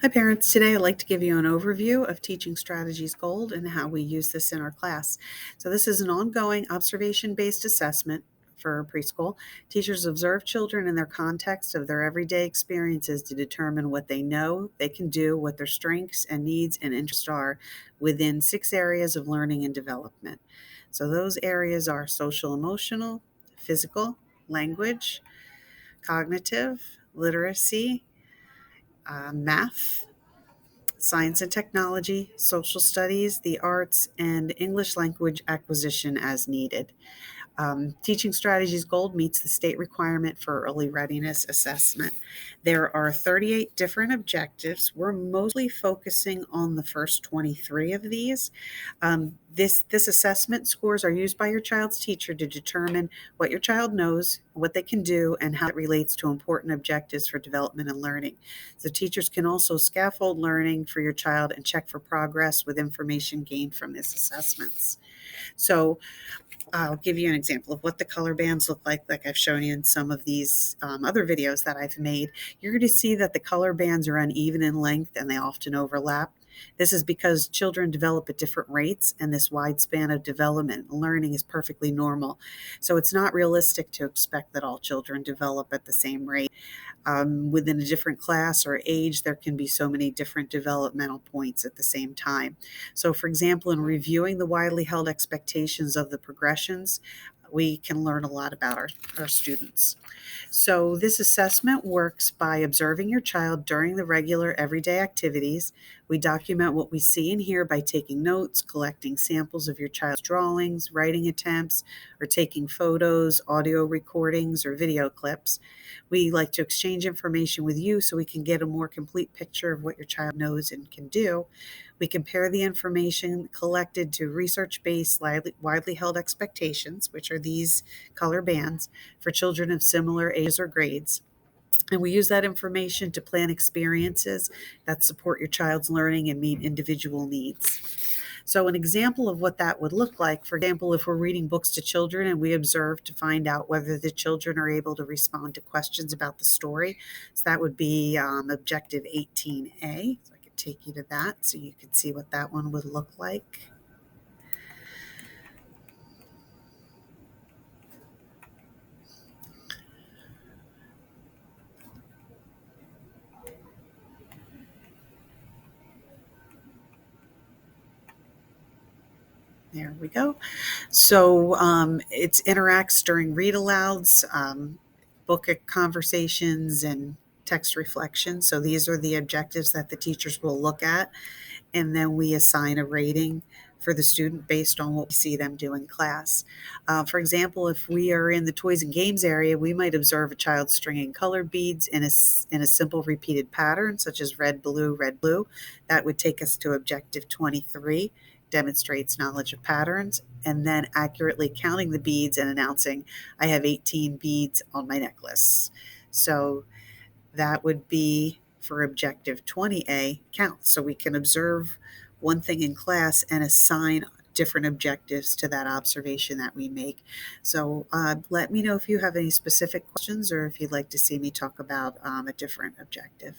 Hi parents, today I'd like to give you an overview of Teaching Strategies Gold and how we use this in our class. So this is an ongoing observation-based assessment for preschool. Teachers observe children in their context of their everyday experiences to determine what they know, they can do, what their strengths and needs and interests are within 6 areas of learning and development. So those areas are social emotional, physical, language, cognitive, literacy, math, science and technology, social studies, the arts, and English language acquisition as needed. Teaching Strategies Gold meets the state requirement for early readiness assessment. There are 38 different objectives. We're mostly focusing on the first 23 of these. This assessment scores are used by your child's teacher to determine what your child knows, what they can do, and how it relates to important objectives for development and learning. So teachers can also scaffold learning for your child and check for progress with information gained from these assessments. So I'll give you an example of what the color bands look like I've shown you in some of these other videos that I've made. You're going to see that the color bands are uneven in length and they often overlap. This is because children develop at different rates, and this wide span of development and learning is perfectly normal. So it's not realistic to expect that all children develop at the same rate. Within a different class or age, there can be so many different developmental points at the same time. So, for example, in reviewing the widely held expectations of the progressions, we can learn a lot about our students. So, this assessment works by observing your child during the regular everyday activities. We document what we see and hear by taking notes, collecting samples of your child's drawings, writing attempts, or taking photos, audio recordings, or video clips. We like to exchange information with you so we can get a more complete picture of what your child knows and can do. We compare the information collected to research-based, widely held expectations, which are these color bands, for children of similar ages or grades. And we use that information to plan experiences that support your child's learning and meet individual needs. So, an example of what that would look like, for example, if we're reading books to children and we observe to find out whether the children are able to respond to questions about the story. So, that would be Objective 18A. So, I could take you to that so you can see what that one would look like. There we go. So it interacts during read alouds, book conversations, and text reflections. So these are the objectives that the teachers will look at, and then we assign a rating for the student based on what we see them do in class. For example, if we are in the toys and games area, we might observe a child stringing colored beads in a simple repeated pattern, such as red, blue, red, blue. That would take us to Objective 23, demonstrates knowledge of patterns, and then accurately counting the beads and announcing, I have 18 beads on my necklace. So that would be for Objective 20A, count. So we can observe one thing in class and assign different objectives to that observation that we make. So let me know if you have any specific questions or if you'd like to see me talk about a different objective.